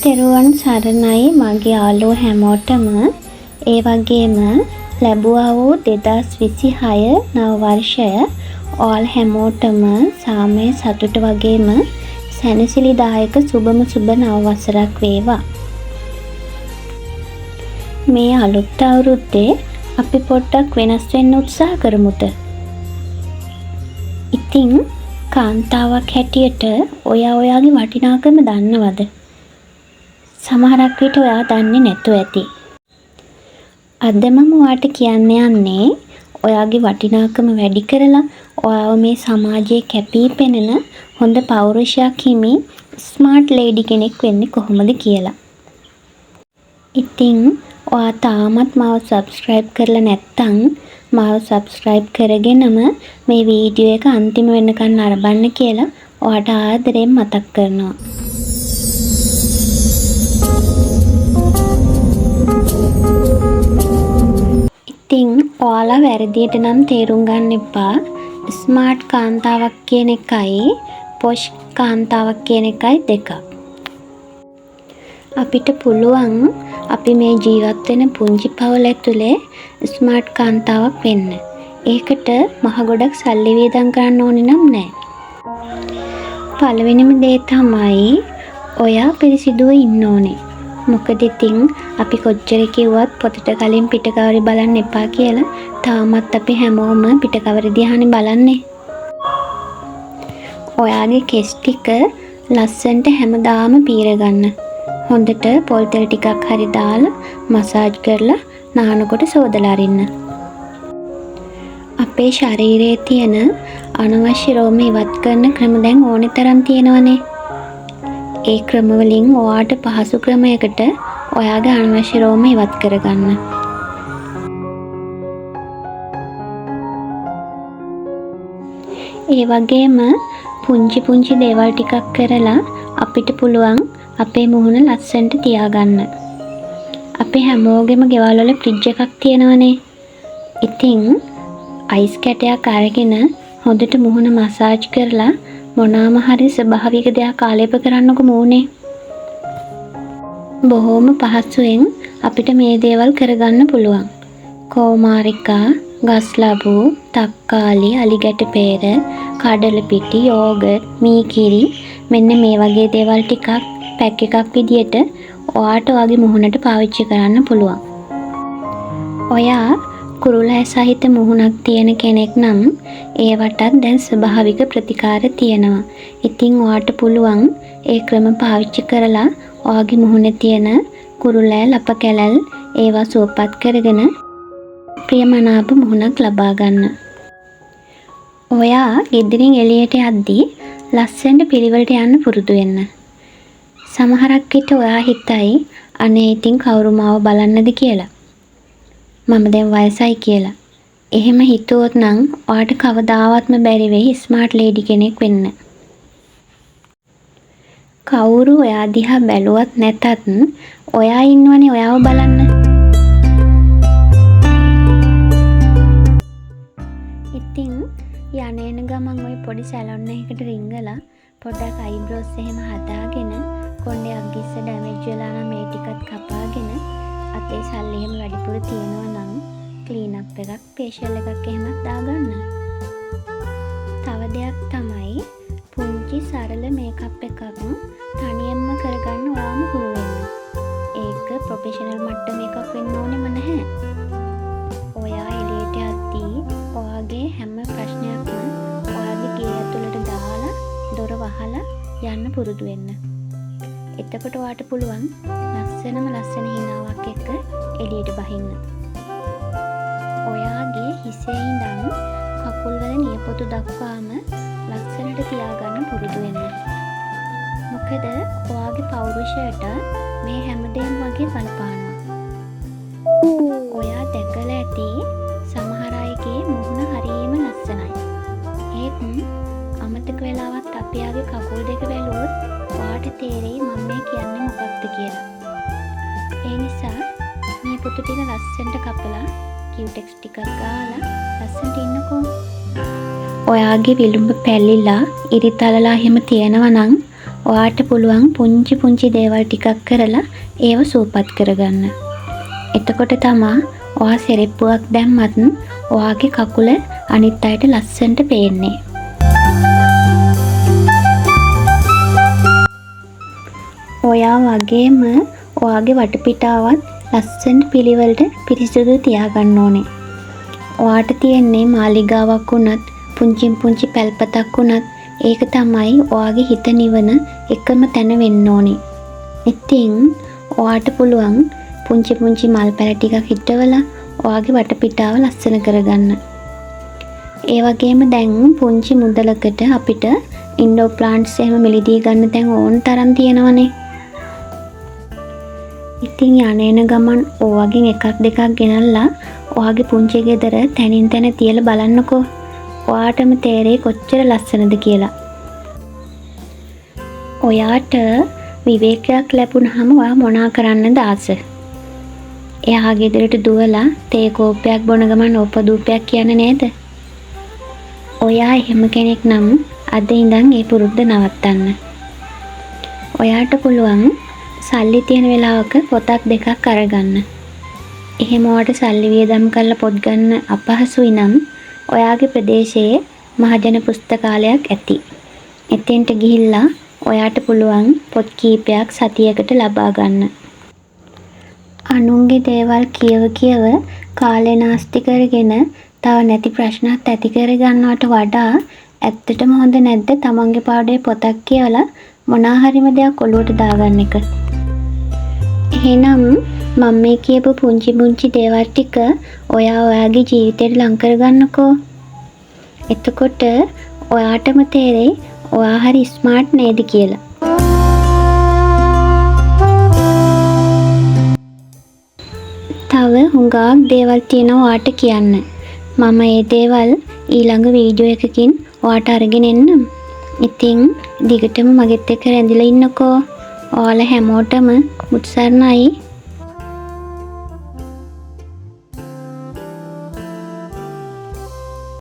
තෙරුවන් සරණයි මගේ යාළුවෝ හැමෝටම. ඒ වගේම ලැබුවා වූ 2026 නව වර්ෂය ඔයාල හැමෝටම සාමය සතුට වගේම සැනසිලිදායක සුබම සුබ නව වසරක් වේවා. මේ අලුත් අවුරුද්දේ අපි පොඩ්ඩක් වෙනස් වෙන්න උත්සාහ කරමුද? ඉතින් කාන්තාවක් හැටියට ඔයාගේ වටිනාකම දන්නවද? සමහරක් විට ඔයා දන්නේ නැතුව ඇති. අද මම ඔයාට කියන්න යන්නේ ඔයාගේ වටිනාකම වැඩි කරලා ඔයාව මේ සමාජයේ කැපී පෙනෙන හොඳ පෞරුෂයක් හිමි ස්මාර්ට් ලේඩි කෙනෙක් වෙන්නේ කොහොමද කියලා. ඉතින් ඔයා තාමත් මාව සබ්ස්ක්‍රයිබ් කරලා නැත්නම් මාව සබ්ස්ක්‍රයිබ් කරගෙනම මේ වීඩියෝ එක අන්තිම වෙනකන් නරඹන්න කියලා ඔයාට ආදරයෙන් මතක් කරනවා. ඉතින් ඔයාලා වැරදියට නම් තේරුම් ගන්න එපා. ස්මාර්ට් කාන්තාවක් කියන එකයි පොෂ් කාන්තාවක් කියන එකයි දෙකක්. අපිට පුළුවන් අපි මේ ජීවත් වෙන පුංචි පවුල ඇතුලේ ස්මාර්ට් කාන්තාවක් වෙන්න. ඒකට මහ ගොඩක් සල්ලි වියදම් කරන්න ඕනේ නම් නෑ. පළවෙනිම දේ තමයි ඔයා පිරිසිදුව ඉන්න ඕනේ. මොකද ඉතින් අපි කොච්චර කිව්වත් පොතට කලින් පිටකවරේ බලන්න එපා කියලා තාමත් අපි හැමෝම පිටකවරේ දිහානේ බලන්නේ. ඔයාගේ කෙස් ටික ලස්සනට හැමදාම පීර ගන්න. හොඳට පොල් තෙල් ටිකක් හරි දාලා මසාජ් කරලා නානකොට සෝදලා අරින්න. අපේ ශරීරයේ තියෙන අනවශ්‍ය රෝම ඉවත් කරන ක්‍රම දැන් ඕනේ තරම් තියෙනවනේ. ඒ ක්‍රම වලින් ඔයාට පහසු ක්‍රමයකට ඔයාගේ අනවශ්‍ය රෝම ඉවත් කරගන්න. ඒ වගේම පුංචි දේවල් ටිකක් කරලා අපිට පුළුවන් අපේ මුහුණ ලස්සනට තියාගන්න. අපේ හැමෝගෙම ගෙවල් වල ෆ්‍රිජ් එකක් තියෙනවනේ. ඉතින් අයිස් කැටයක් අරගෙන හොඳට මුහුණ මසාජ් කරලා මොනවාම හරි ස්වභාවික දෙයක් ආලේප කරන්නකො මූණේ. බොහොම පහසුවෙන් අපිට මේ දේවල් කරගන්න පුළුවන්. කෝමාරිකා, ගස්ලබු, තක්කාලි, අලිගැට peer, කඩල පිටි, යෝගට්, මීකිරි මෙන්න මේ වගේ දේවල් ටිකක් පැක් එකක් විදියට ඔයාට ඔයාගේ මුහුණට පාවිච්චි කරන්න පුළුවන්. ඔයා කුරුලෑ සහිත මුහුණක් තියෙන කෙනෙක් නම් ඒවටත් දැන් ස්වභාවික ප්‍රතිකාර තියෙනවා. ඉතින් ඔයාට පුළුවන් ඒ ක්‍රම පාවිච්චි කරලා ඔයාගේ මුහුණේ තියෙන කුරුලෑ ලප කැලල් ඒවා සුවපත් කරගෙන ප්‍රියමනාප මුහුණක් ලබා ගන්න. ඔයා ගෙදරින් එළියට යද්දී ලස්සනට පිළිවෙලට යන්න පුරුදු වෙන්න. සමහරක් විට ඔයා හිතයි අනේ ඉතින් කවුරු මාව බලන්නද කියලා. මම දැන් වයසයි කියලා. එහෙම හිතුවොත් නම් ඔයාට කවදාවත්ම බැරි වෙයි ස්මාර්ට් ලේඩි කෙනෙක් වෙන්න. කවුරු ඔයා දිහා බැලුවත් නැතත් ඔයා ඉන්නවනේ ඔයාව බලන්න. ඉතින් යන්නේන ගමන් ওই පොඩි සැලොන් එකකට රිංගලා පොඩ්ඩක් අයිබ්‍රෝස් එහෙම හදාගෙන කොණ්ඩයක් ගිස්ස ඩැමේජ් වෙලා නම් මේ ටිකත් කපාගෙන අතේ සල්ලි එහෙම වැඩිපුර තියෙනවා නම් ක්ලීන් අප් එකක් ෆේෂියල් එකක් එහෙමත් දාගන්න. තව දෙයක් තමයි පුංචි සරල මේකප් එකක් තනියෙන්ම කරගන්න ඔයාම හුරු වෙන්න. ඒක ප්‍රොෆෙෂනල් මට්ටම එකක් වෙන්න ඕනෙම නැහැ. ඔයා එළියට යද්දී ඔයාගේ හැම ප්‍රශ්නයක්ම ඔයාගේ ගේ ඇතුළට දාලා දොර වහලා යන්න පුරුදු වෙන්න. එතකොට ඔයාට පුළුවන් ලස්සන හිනාවක් එක්ක එළියට බහින්න. ඔයාගේ හිසේ ඉඳන් කකුල් වල නියපොතු දක්වාම ලස්සනට තියාගන්න පුරුදු වෙන්න. මොකද ඔයාගේ පෞරුෂයට මේ හැමදේම වගේ බලපානවා. ඔයා දැකලා ඇති සමහර අයගේ මුහුණ හරියම ලස්සනයි. ඒත් අමතක වෙලාවත් අපියාගේ කකුල් දෙක බැලුවොත් ඔයාට තේරෙයි මම මේ කියන්නේ මොකක්ද කියලා. ඒ නිසා මේ පුතු ටික ලස්සනට කපලා කියුටෙක්ස් ටිකක් ගාලා ලස්සනට ඉන්නකෝ. ඔයාගේ විලුඹ පැල්ලිලා ඉරිතලලා එහෙම තියෙනවා නම් ඔයාට පුළුවන් පුංචි පුංචි දේවල් ටිකක් කරලා ඒව සූපත් කරගන්න. එතකොට තමා ඔයා සෙරෙප්පුවක් දැම්මත් ඔයාගේ කකුල අනිත් අයට ලස්සනට පේන්නේ. ඔයා වගේම ඔයාගේ වටපිටාවත් ලස්සනට පිළිවෙලට පිරිසිදු තියාගන්න ඕනේ. ඔයාට තියෙන්නේ මාලිගාවක් වුණත් පුංචි පැල්පතක් වුණත් ඒක තමයි ඔයාගේ හිත නිවන එකම තැන වෙන්න ඕනේ. ඉතින් ඔයාට පුළුවන් පුංචි මල් පැල ටිකක් හිටවලා ඔයාගේ වටපිටාව ලස්සන කරගන්න. ඒ වගේම දැන් පුංචි මුදලකට අපිට ඉන්ඩෝර් ප්ලාන්ට්ස් එහෙම මිලදී ගන්න දැන් ඕන තරම් තියෙනවනේ. ඉතින් යන ගමන් ඔයගෙන් එකක් දෙකක් ගෙනල්ලා ඔයාගේ පුංචි ගෙදර තනින් තන තියලා බලන්නකෝ. ඔයාටම තේරෙයි කොච්චර ලස්සනද කියලා. ඔයාට විවේකයක් ලැබුණාම ඔයා මොනා කරන්නද ආස? එයා ගෙදරට දුවලා තේ කෝප්පයක් බොන ගමන් ඕපදූපයක් කියන්නේ නේද? ඔයා එහෙම කෙනෙක් නම් අද ඉඳන් ඒ පුරුද්ද නවත්තන්න. ඔයාට පුළුවන් සල්ලි තියෙන වෙලාවක පොතක් දෙකක් අරගන්න. එහෙම ඔයාට සල්ලි වියදම් කරලා පොත් ගන්න අපහසුයි නම් ඔයාගේ ප්‍රදේශයේ මහජන පුස්තකාලයක් ඇති. එතෙන්ට ගිහිල්ලා ඔයාට පුළුවන් පොත් කීපයක් සතියකට ලබා ගන්න. අනුන්ගේ දේවල් කියව කාලේ නාස්ති කරගෙන තව නැති ප්‍රශ්නත් ඇති කරගන්නවට වඩා ඇත්තටම හොඳ නැද්ද තමන්ගේ පාඩේ පොතක් කියවලා මොනා හරිම දෙයක් ඔලුවට දාගන්න එක? එහෙනම් මම මේ කියපු පුංචි දේවල් ටික ඔයාගේ ජීවිතේට ලං කරගන්නකෝ. එතකොට ඔයාටම තේරෙයි ඔයා හරි ස්මාර්ට් නේද කියලා. තව හුඟක් දේවල් තියෙනවා ඔයාට කියන්න. මම ඒ දේවල් ඊළඟ වීඩියෝ එකකින් ඔයාට අරගෙන එන්නම්. ඉතින් දිගටම මගෙත් එක්ක රැඳිලා ඉන්නකෝ. ඔයාලා හැමෝටම මුත්සරණයි.